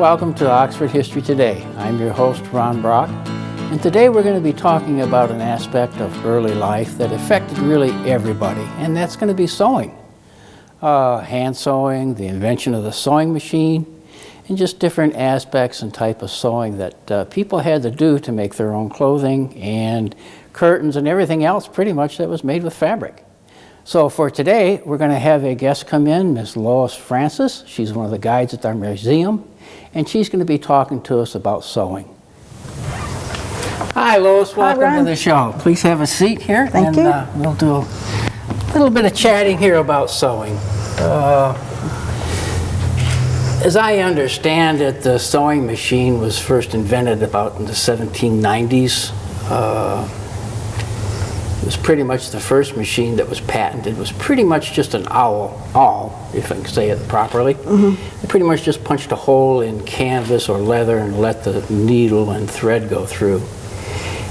welcome to Oxford History Today. I'm your host, Ron Brock, and today we're going to be talking about an aspect of early life that affected really everybody, and that's going to be sewing. Hand sewing, the invention of the sewing machine, and just different aspects and type of sewing that people had to do to make their own clothing and curtains and everything else pretty much that was made with fabric. So for today, we're going to have a guest come in, Miss Lois Francis. She's one of the guides at our museum, and she's going to be talking to us about sewing. Hi, Lois. Welcome to the show. Please have a seat here. Thank you. We'll do a little bit of chatting here about sewing. As I understand it, the sewing machine was first invented about in the 1790s. It was pretty much the first machine that was patented. It was pretty much just an awl, if I can say it properly. It pretty much just punched a hole in canvas or leather and let the needle and thread go through.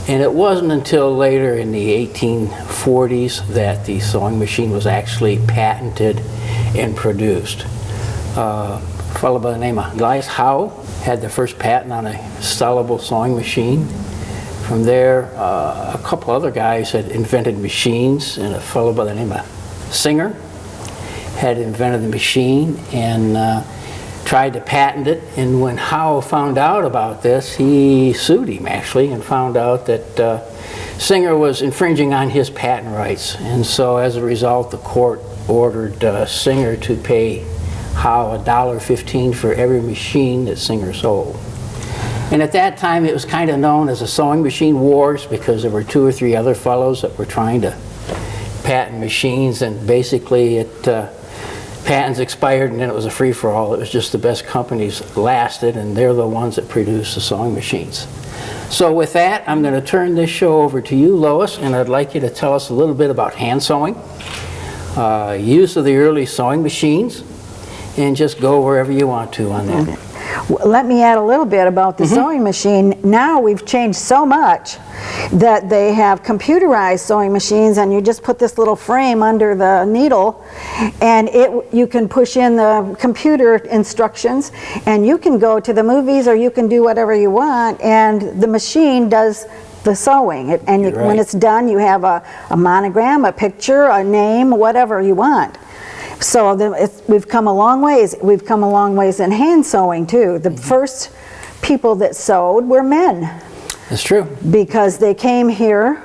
And it wasn't until later in the 1840s that the sewing machine was actually patented and produced. A fellow by the name of Elias Howe had the first patent on a sellable sewing machine. From there, a couple other guys had invented machines, and a fellow by the name of Singer had invented the machine and tried to patent it. And when Howe found out about this, he sued him actually and found out that Singer was infringing on his patent rights. And so as a result, the court ordered Singer to pay Howe $1.15 for every machine that Singer sold. And at that time, it was kind of known as a sewing machine wars because there were 2 or 3 other fellows that were trying to patent machines, and basically patents expired and then it was a free-for-all. It was just the best companies lasted, and they're the ones that produce the sewing machines. So with that, I'm going to turn this show over to you, Lois, and I'd like you to tell us a little bit about hand sewing, use of the early sewing machines, and just go wherever you want to on that. Let me add a little bit about the sewing machine. Now we've changed so much that they have computerized sewing machines, and you just put this little frame under the needle, and you can push in the computer instructions, and you can go to the movies or you can do whatever you want, and the machine does the sewing. When it's done, you have a monogram, a picture, a name, whatever you want. So we've come a long ways. We've come a long ways in hand sewing too. The first people that sewed were men. That's true. Because they came here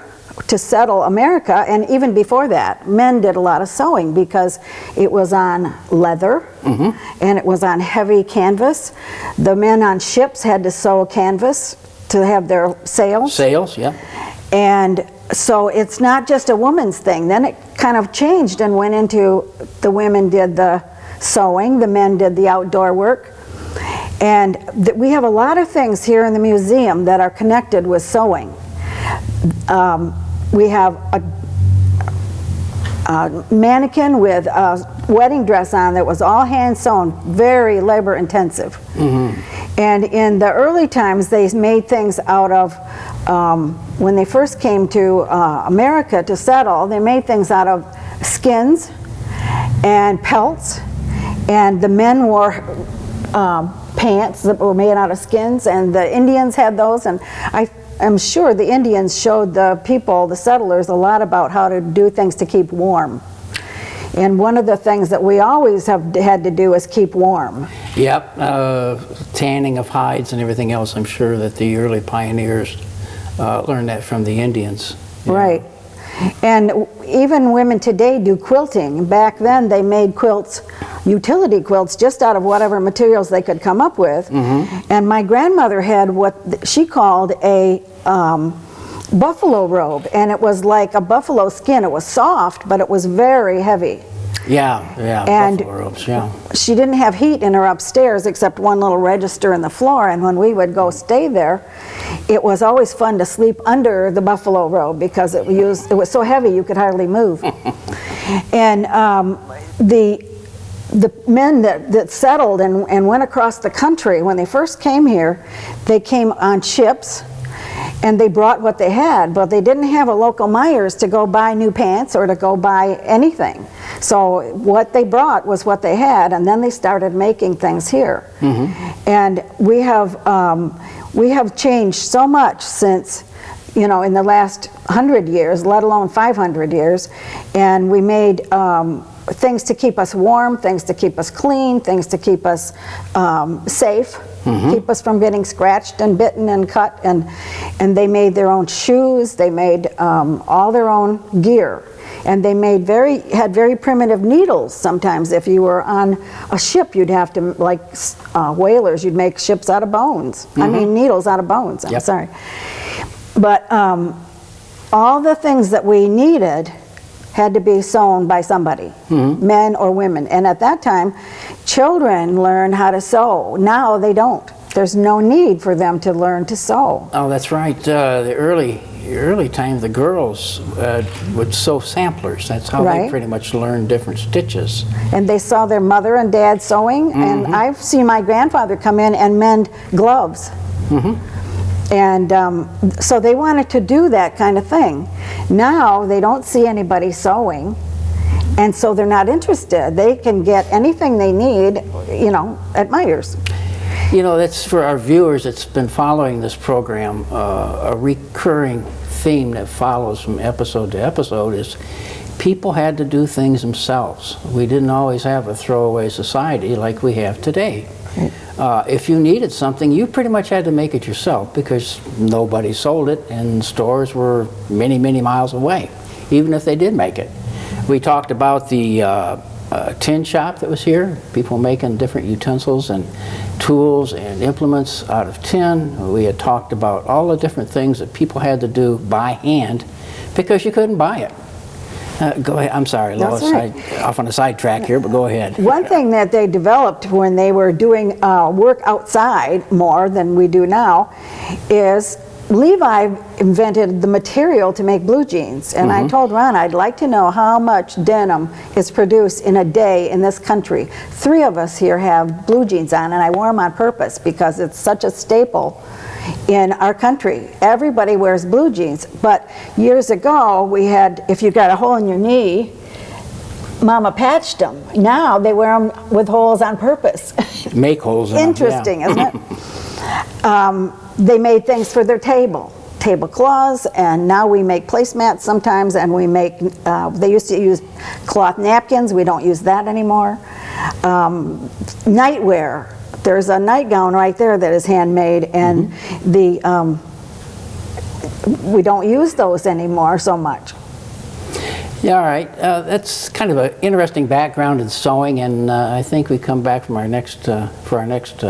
to settle America, and even before that, men did a lot of sewing because it was on leather and it was on heavy canvas. The men on ships had to sew canvas to have their sails. Sails, yeah. And so it's not just a woman's thing. Then it kind of changed and went into the women did the sewing, the men did the outdoor work. And we have a lot of things here in the museum that are connected with sewing. We have a mannequin with a wedding dress on that was all hand sewn, very labor intensive. And in the early times, they made things out of, when they first came to America to settle, they made things out of skins and pelts, and the men wore pants that were made out of skins, and the Indians had those, and I'm sure the Indians showed the people, the settlers, a lot about how to do things to keep warm. And one of the things that we always have had to do is keep warm. Yep, tanning of hides and everything else. I'm sure that the early pioneers learned that from the Indians. Right. And even women today do quilting. Back then they made quilts, utility quilts, just out of whatever materials they could come up with. And my grandmother had what she called a buffalo robe, and it was like a buffalo skin. It was soft, but it was very heavy. Yeah, and buffalo robes, yeah. She didn't have heat in her upstairs except one little register in the floor, and when we would go stay there, it was always fun to sleep under the buffalo robe because it was so heavy you could hardly move. And the men that settled and went across the country, when they first came here, they came on ships, and they brought what they had, but they didn't have a local Myers to go buy new pants or to go buy anything. So what they brought was what they had, and then they started making things here. And we have changed so much since, you know, in the last 100 years, let alone 500 years, and we made things to keep us warm, things to keep us clean, things to keep us safe, keep us from getting scratched and bitten and cut, and they made their own shoes, they made all their own gear. And they had very primitive needles sometimes. If you were on a ship, you'd have to, like whalers, you'd make ships out of bones. I mean needles out of bones, I'm sorry. But all the things that we needed had to be sewn by somebody, men or women. And at that time, children learned how to sew. Now they don't. There's no need for them to learn to sew. Oh, that's right. The early time, the girls would sew samplers. That's how they pretty much learned different stitches. And they saw their mother and dad sewing, and I've seen my grandfather come in and mend gloves. And so they wanted to do that kind of thing. Now they don't see anybody sewing, and so they're not interested. They can get anything they need, you know, at Myers. You know, that's for our viewers that's been following this program, a recurring theme that follows from episode to episode is people had to do things themselves. We didn't always have a throwaway society like we have today. If you needed something, you pretty much had to make it yourself because nobody sold it and stores were many, many miles away, even if they did make it. We talked about the tin shop that was here, people making different utensils and tools and implements out of tin. We had talked about all the different things that people had to do by hand because you couldn't buy it. Go ahead. I'm sorry, Lois. Right. Off on a sidetrack here, but go ahead. One thing that they developed when they were doing work outside more than we do now is Levi invented the material to make blue jeans. And I told Ron I'd like to know how much denim is produced in a day in this country. 3 of us here have blue jeans on, and I wore them on purpose because it's such a staple in our country. Everybody wears blue jeans. But years ago, we had, if you got a hole in your knee, Mama patched them. Now they wear them with holes on purpose. Make holes in them. Interesting, isn't it? They made things for their tablecloths, and now we make placemats sometimes, and we make, they used to use cloth napkins. We don't use that anymore. Nightwear. There's a nightgown right there that is handmade, and we don't use those anymore so much. Yeah, all right. That's kind of an interesting background in sewing, and I think we come back from our next for our next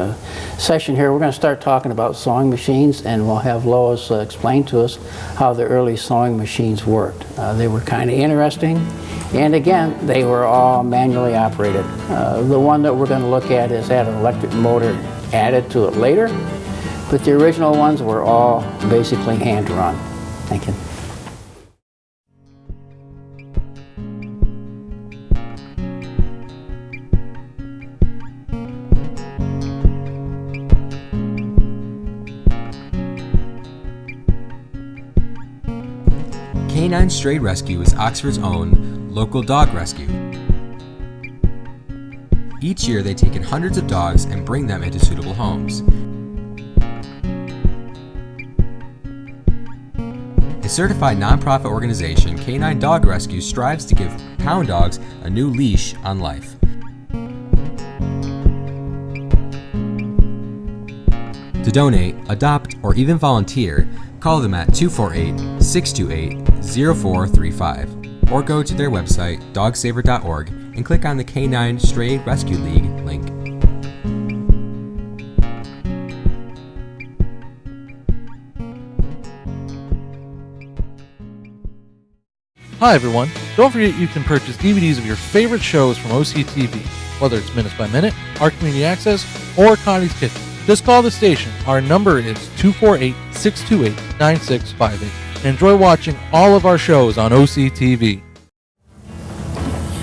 session here. We're going to start talking about sewing machines, and we'll have Lois explain to us how the early sewing machines worked. They were kind of interesting, and again, they were all manually operated. The one that we're going to look at has had an electric motor added to it later, but the original ones were all basically hand-run. Thank you. Canine Stray Rescue is Oxford's own local dog rescue. Each year they take in hundreds of dogs and bring them into suitable homes. A certified nonprofit organization, Canine Dog Rescue strives to give pound dogs a new leash on life. To donate, adopt, or even volunteer, call them at 248-628-0435 or go to their website, dogsaver.org, and click on the Canine Stray Rescue League link. Hi everyone, don't forget you can purchase DVDs of your favorite shows from OCTV, whether it's Minutes by Minute, Our Community Access, or Connie's Kitchen. Just call the station. Our number is 248-628-9658. Enjoy watching all of our shows on OCTV.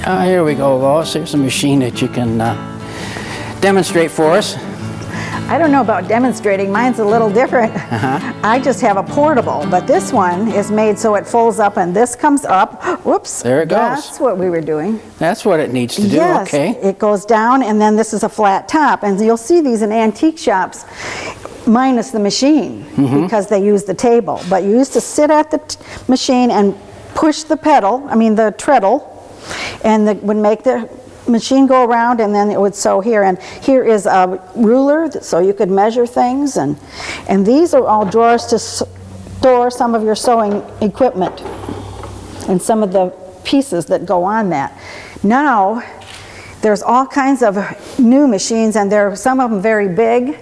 Here we go, Lois. Here's a machine that you can demonstrate for us. I don't know about demonstrating. Mine's a little different. I just have a portable, but this one is made so it folds up and this comes up. Whoops. There it goes. That's what we were doing. That's what it needs to do, Yes, okay. it goes down and then this is a flat top. And you'll see these in antique shops minus the machine because they use the table. But you used to sit at the machine and push the the treadle, and it would make the machine go around and then it would sew here. And here is a ruler so you could measure things. And these are all drawers to store some of your sewing equipment and some of the pieces that go on that. Now, there's all kinds of new machines, and some of them very big,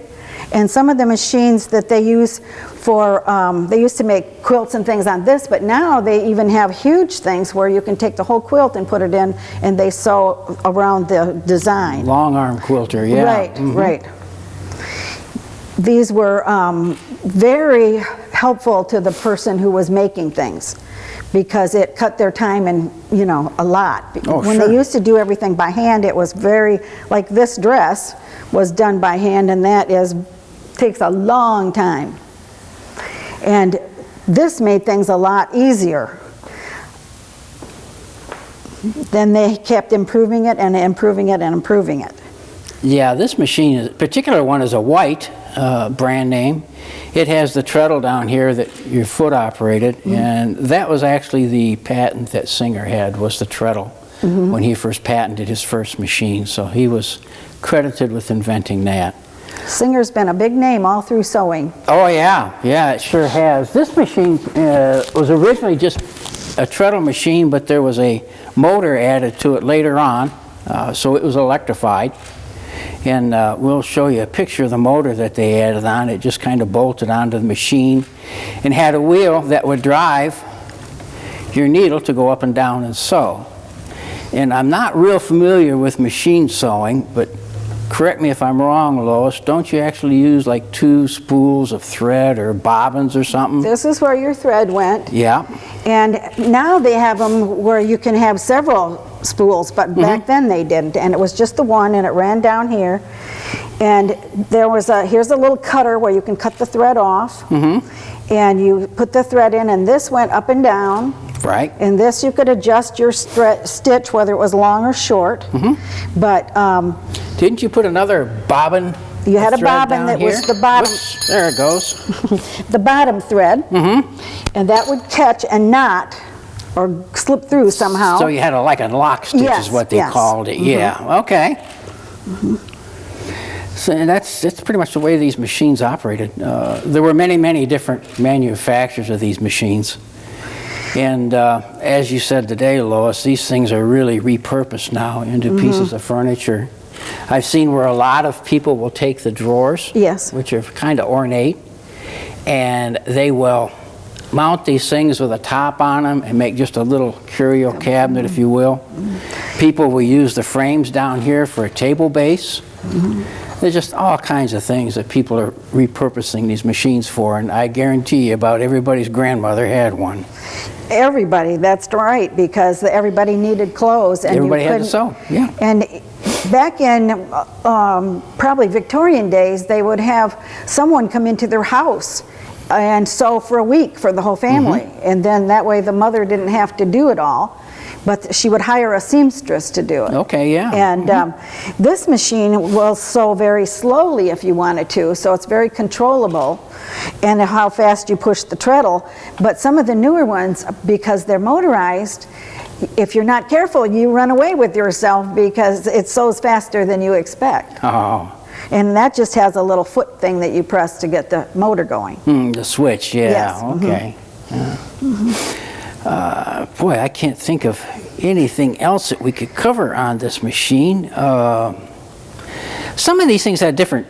and some of the machines that they use for, they used to make quilts and things on this, but now they even have huge things where you can take the whole quilt and put it in, and they sew around the design. Long arm quilter, yeah. Right, right. These were very helpful to the person who was making things, because it cut their time and, a lot. When they used to do everything by hand, it was very, like this dress was done by hand, and that takes a long time. And this made things a lot easier. Then they kept improving it and improving it and improving it. Yeah, this machine, particular one, is a white brand name. It has the treadle down here that your foot operated, and that was actually the patent that Singer had, was the treadle, when he first patented his first machine. So he was credited with inventing that. Singer's been a big name all through sewing. Oh yeah, it sure has. This machine was originally just a treadle machine, but there was a motor added to it later on, so it was electrified. And we'll show you a picture of the motor that they added on. It just kind of bolted onto the machine and had a wheel that would drive your needle to go up and down and sew. And I'm not real familiar with machine sewing, but correct me if I'm wrong, Lois, don't you actually use like 2 spools of thread or bobbins or something? This is where your thread went. Yeah. And now they have them where you can have several spools, but back then they didn't, and it was just the one, and it ran down here. And there was here's a little cutter where you can cut the thread off, and you put the thread in, and this went up and down. Right. And this you could adjust your stitch, whether it was long or short. But didn't you put another bobbin? You had a thread bobbin down that here? was the bottom. Whoops, there it goes. The bottom thread, and that would catch and knot or slip through somehow. So you had like a lock stitch, Yes, is what they called it. Yeah, okay. So that's pretty much the way these machines operated. There were many different manufacturers of these machines. And as you said today, Lois, these things are really repurposed now into pieces of furniture. I've seen where a lot of people will take the drawers, which are kind of ornate, and they will mount these things with a top on them and make just a little curio cabinet, if you will. People will use the frames down here for a table base. There's just all kinds of things that people are repurposing these machines for, and I guarantee you about everybody's grandmother had one. Everybody, that's right, because everybody needed clothes. And everybody had to sew, yeah. And back in probably Victorian days, they would have someone come into their house and sew for a week for the whole family. And then that way the mother didn't have to do it all, but she would hire a seamstress to do it. Okay, yeah. And this machine will sew very slowly if you wanted to, so it's very controllable, and how fast you push the treadle. But some of the newer ones, because they're motorized, if you're not careful, you run away with yourself because it sews faster than you expect. Oh. And that just has a little foot thing that you press to get the motor going. The switch, yeah. Yes. Okay. Boy, I can't think of anything else that we could cover on this machine. Some of these things had different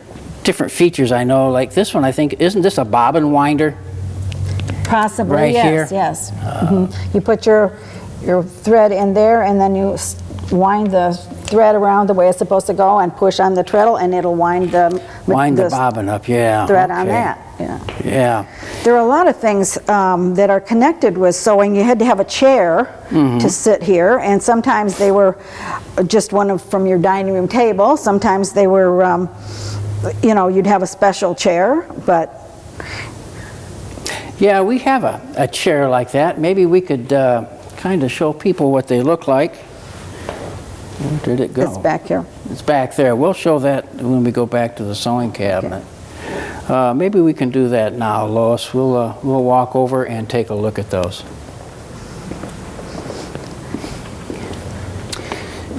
features, I know. Like this one, I think, isn't this a bobbin winder? Possibly, right yes, here? yes. You put your thread in there, and then you wind the thread around the way it's supposed to go and push on the treadle, and it'll wind the bobbin up, yeah. Thread on that. Yeah. There are a lot of things that are connected with sewing. You had to have a chair to sit here, and sometimes they were just one from your dining room table. Sometimes they were you know, you'd have a special chair, but Yeah, we have a chair like that. Maybe we could kind of show people what they look like. Where did it go? it's back here. It's back there. We'll show that when we go back to the sewing cabinet. Maybe we can do that now, Lois. We'll walk over and take a look at those.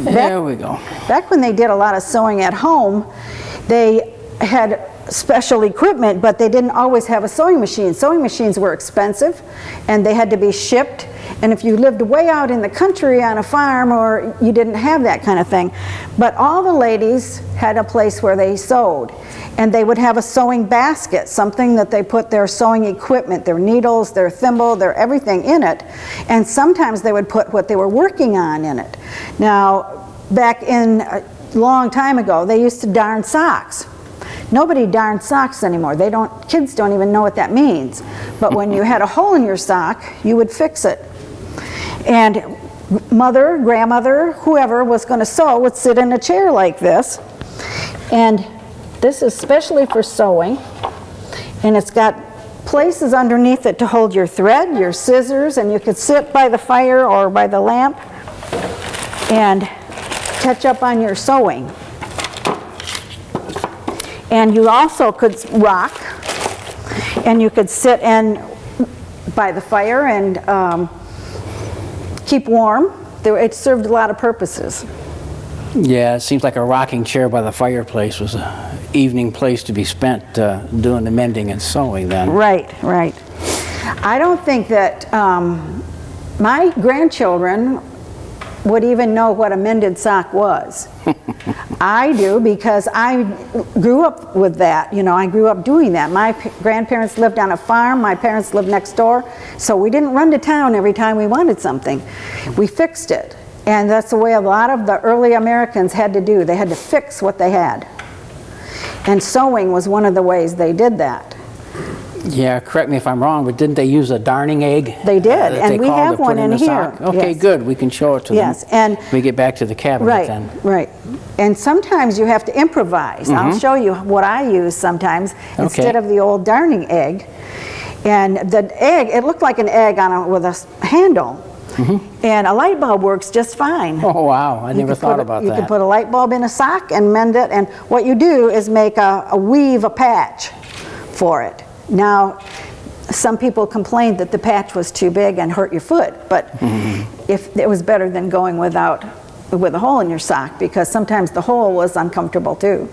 There we go. Back when they did a lot of sewing at home, they had special equipment, but they didn't always have a sewing machine. Sewing machines were expensive, and they had to be shipped. And if you lived way out in the country on a farm, or you didn't have that kind of thing. But all the ladies had a place where they sewed. And they would have a sewing basket, something that they put their sewing equipment, their needles, their thimble, their everything in it. And sometimes they would put what they were working on in it. Now, back in a long time ago, they used to darn socks. Nobody darns socks anymore. Kids don't even know what that means. But when you had a hole in your sock, you would fix it. And mother, grandmother, whoever was going to sew would sit in a chair like this. And this is specially for sewing. And it's got places underneath it to hold your thread, your scissors, and you could sit by the fire or by the lamp and catch up on your sewing. And you also could rock, and you could sit by the fire and keep warm. It served a lot of purposes. Yeah, it seems like a rocking chair by the fireplace was an evening place to be spent doing the mending and sewing then. Right, right. I don't think that my grandchildren would even know what a mended sock was. I do, because I grew up with that. You know, I grew up doing that. My grandparents lived on a farm. My parents lived next door. So we didn't run to town every time we wanted something. We fixed it. And that's the way a lot of the early Americans had to do. They had to fix what they had. And sewing was one of the ways they did that. Yeah, correct me if I'm wrong, but didn't they use a darning egg? They did, that and we called have to put one in the here. sock? Okay, Yes. good. We can show it to Yes, them. and we get back to the cabinet right, then. right. And sometimes you have to improvise. I'll show you what I use sometimes instead of the old darning egg. And the egg, it looked like an egg with a handle. And a light bulb works just fine. Oh, wow. I never thought about that. You can put a light bulb in a sock and mend it, and what you do is make a patch for it. Now, some people complained that the patch was too big and hurt your foot, but if it was better than going with a hole in your sock, because sometimes the hole was uncomfortable too.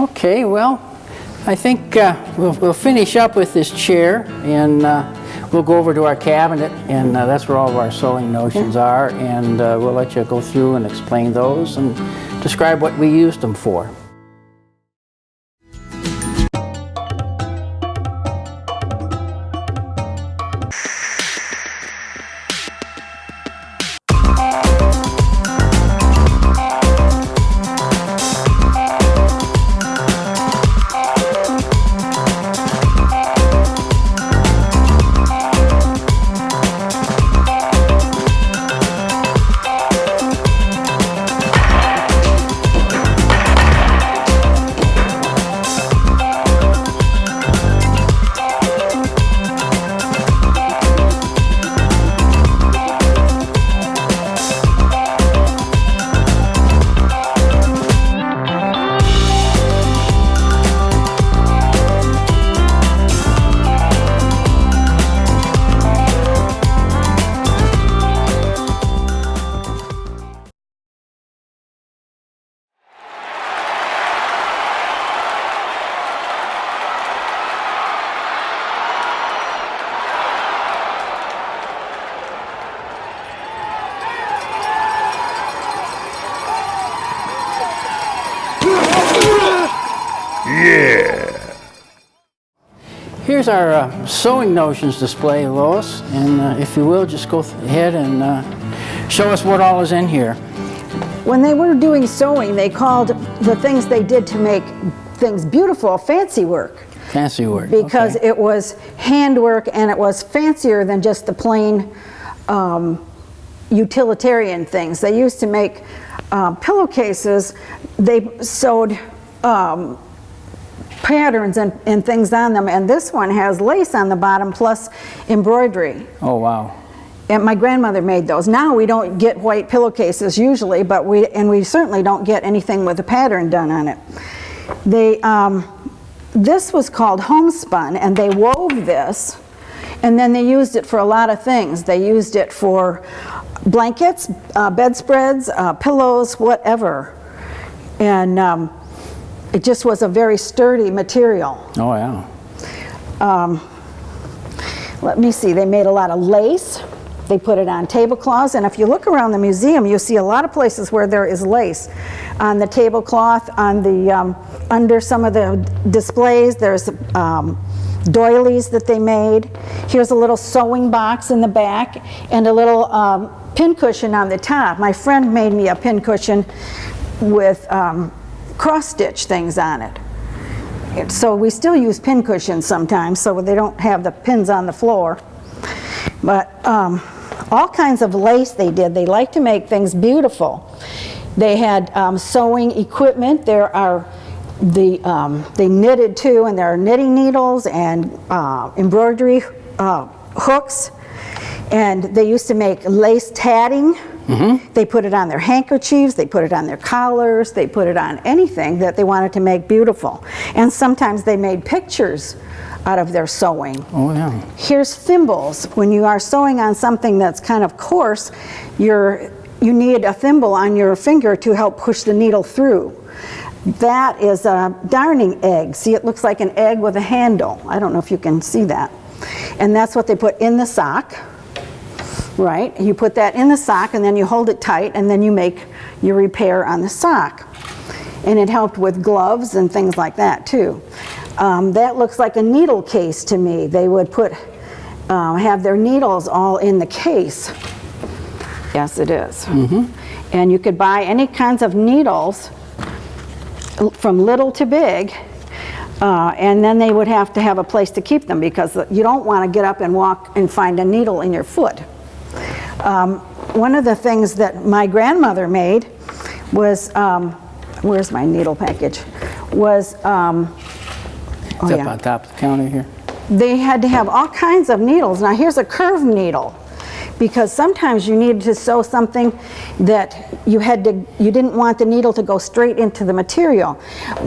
Okay, well, I think we'll finish up with this chair, and we'll go over to our cabinet, and that's where all of our sewing notions are, and we'll let you go through and explain those and describe what we used them for. Here's our sewing notions display, Lois, and if you will, just go ahead and show us what all is in here. When they were doing sewing, they called the things they did to make things beautiful fancy work. Fancy work. Because okay. it was handwork, and it was fancier than just the plain utilitarian things. They used to make pillowcases. They sewed patterns and things on them, and this one has lace on the bottom plus embroidery. Oh, wow. And my grandmother made those. Now we don't get white pillowcases usually, but we certainly don't get anything with a pattern done on it. This was called homespun, and they wove this, and then they used it for a lot of things. They used it for blankets, bedspreads, pillows, whatever. And it just was a very sturdy material. Oh, yeah. Let me see, they made a lot of lace. They put it on tablecloths, and if you look around the museum, you'll see a lot of places where there is lace. On the tablecloth, on the, under some of the displays, there's doilies that they made. Here's a little sewing box in the back, and a little pincushion on the top. My friend made me a pincushion with cross-stitch things on it. So we still use pincushions sometimes, so they don't have the pins on the floor. But all kinds of lace they did. They like to make things beautiful. They had sewing equipment. There are they knitted too, and there are knitting needles and embroidery hooks. And they used to make lace tatting. Mm-hmm. They put it on their handkerchiefs, they put it on their collars, they put it on anything that they wanted to make beautiful. And sometimes they made pictures out of their sewing. Oh, yeah. Here's thimbles. When you are sewing on something that's kind of coarse, you need a thimble on your finger to help push the needle through. That is a darning egg. See, it looks like an egg with a handle. I don't know if you can see that. And that's what they put in the sock. Right, you put that in the sock and then you hold it tight and then you make your repair on the sock. And it helped with gloves and things like that too. That looks like a needle case to me. They would have their needles all in the case. Yes, it is. Mm-hmm. And you could buy any kinds of needles from little to big. And then they would have to have a place to keep them because you don't want to get up and walk and find a needle in your foot. One of the things that my grandmother made was, where's my needle package, was, It's up on top of the counter here. They had to have all kinds of needles. Now here's a curved needle, because sometimes you needed to sew something that you didn't want the needle to go straight into the material.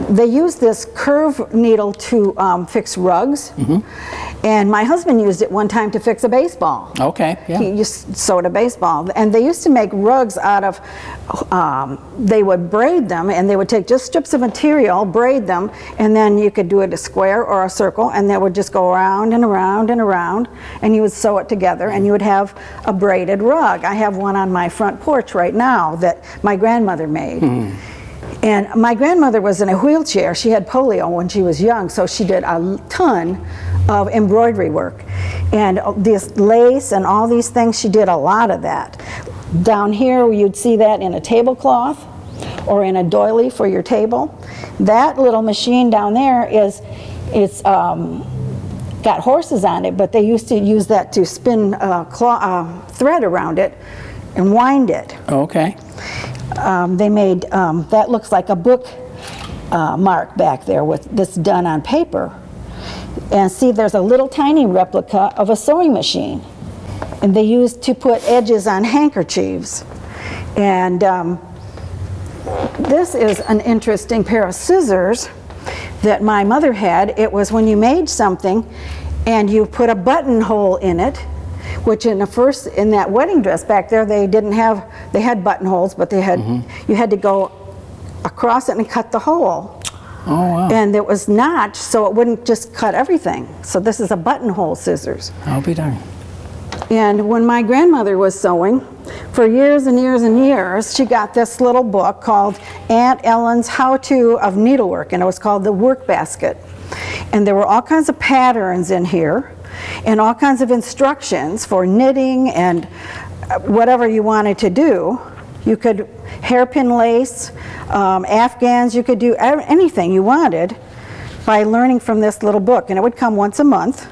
They used this curved needle to fix rugs. Mm-hmm. And my husband used it one time to fix a baseball. Okay, yeah. He just sewed a baseball. And they used to make rugs out of, they would braid them, and they would take just strips of material, braid them, and then you could do it a square or a circle, and that would just go around and around and around, and you would sew it together, and you would have a braided rug. I have one on my front porch right now that my grandmother made. Mm. And my grandmother was in a wheelchair. She had polio when she was young, so she did a ton of embroidery work. And this lace and all these things, she did a lot of that. Down here, you'd see that in a tablecloth or in a doily for your table. That little machine down there it's got horses on it, but they used to use that to spin thread around it and wind it. Okay. They made, that looks like a book mark back there with this done on paper. And see, there's a little tiny replica of a sewing machine. And they used to put edges on handkerchiefs. And this is an interesting pair of scissors that my mother had. It was when you made something and you put a buttonhole in it, which in that wedding dress back there, they had buttonholes, but they had, you had to go across it and cut the hole. Oh, wow. And it was notched so it wouldn't just cut everything. So this is a buttonhole scissors. I'll be darned. And when my grandmother was sewing, for years and years and years, she got this little book called Aunt Ellen's How-To of Needlework, and it was called The Work Basket. And there were all kinds of patterns in here, and all kinds of instructions for knitting and whatever you wanted to do. You could hairpin lace, afghans, you could do anything you wanted by learning from this little book. And it would come once a month.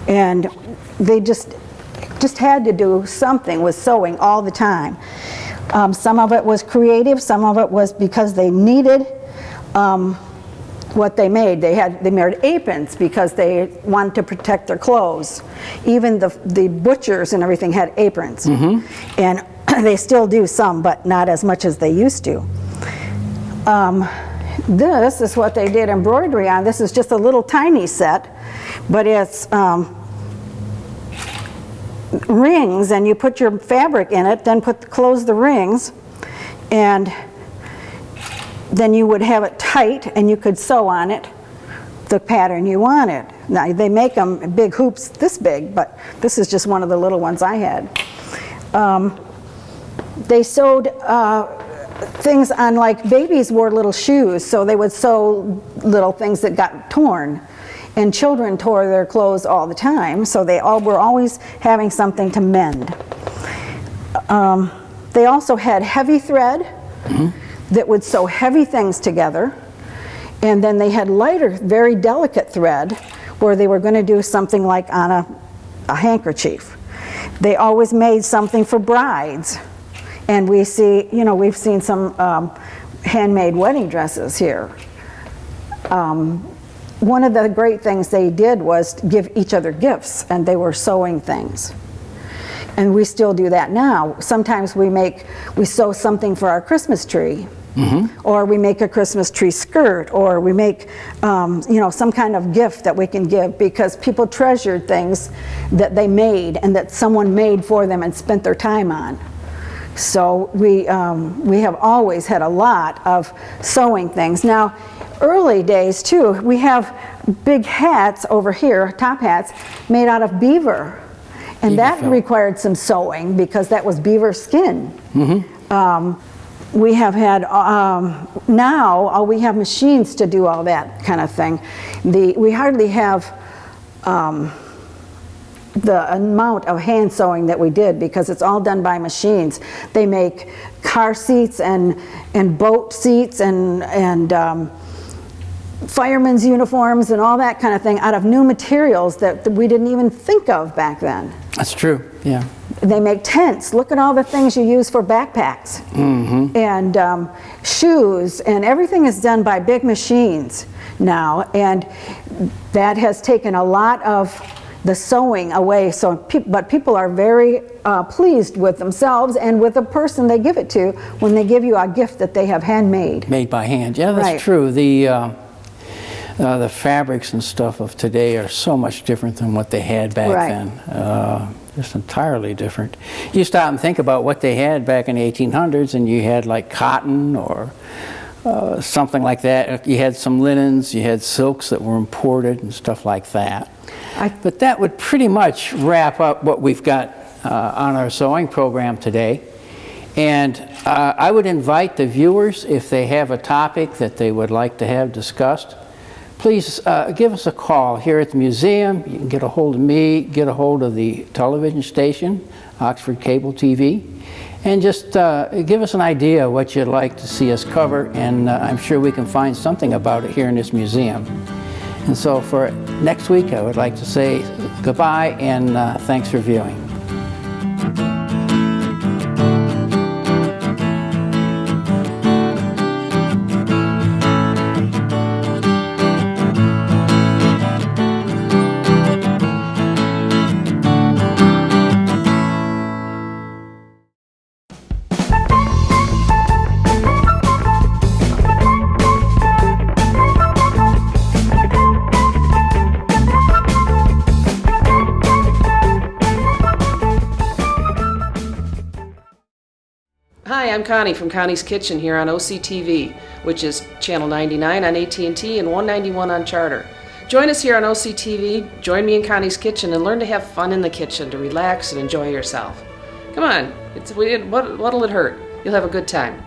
And they just had to do something with sewing all the time. Some of it was creative, some of it was because they needed what they made. They made aprons because they wanted to protect their clothes. Even the butchers and everything had aprons. And they still do some, but not as much as they used to. This is what they did embroidery on. This is just a little tiny set, but it's rings, and you put your fabric in it, then close the rings, and then you would have it tight, and you could sew on it the pattern you wanted. Now they make them big hoops this big, but this is just one of the little ones I had. They sewed things on, like babies wore little shoes, so they would sew little things that got torn. And children tore their clothes all the time, so they all were always having something to mend. They also had heavy thread that would sew heavy things together. And then they had lighter, very delicate thread where they were going to do something like on a handkerchief. They always made something for brides. And we see, you know, we've seen some handmade wedding dresses here. One of the great things they did was give each other gifts, and they were sewing things. And we still do that now. Sometimes we sew something for our Christmas tree, or we make a Christmas tree skirt, or we make you know, some kind of gift that we can give, because people treasured things that they made and that someone made for them and spent their time on. So we have always had a lot of sewing things. Now, early days too, we have big hats over here, top hats, made out of beaver. And that required some sewing because that was beaver skin. We have had, now we have machines to do all that kind of thing. We hardly have the amount of hand sewing that we did because it's all done by machines. They make car seats and boat seats and firemen's uniforms and all that kind of thing out of new materials that we didn't even think of back then. That's true, yeah. They make tents. Look at all the things you use for backpacks. And shoes, and everything is done by big machines now, and that has taken a lot of the sewing away. So, but people are very pleased with themselves and with the person they give it to when they give you a gift that they have handmade. Made by hand, yeah, that's true. The fabrics and stuff of today are so much different than what they had back then. Just entirely different. You stop and think about what they had back in the 1800s, and you had like cotton or something like that. You had some linens, you had silks that were imported and stuff like that. But that would pretty much wrap up what we've got on our sewing program today. And I would invite the viewers, if they have a topic that they would like to have discussed, please give us a call here at the museum. You can get a hold of me, get a hold of the television station, Oxford Cable TV, and just give us an idea what you'd like to see us cover, and I'm sure we can find something about it here in this museum. And so for next week, I would like to say goodbye and thanks for viewing. Hi, I'm Connie from Connie's Kitchen here on OCTV, which is channel 99 on AT&T and 191 on Charter. Join us here on OCTV, join me in Connie's Kitchen, and learn to have fun in the kitchen, to relax and enjoy yourself. Come on, what'll it hurt? You'll have a good time.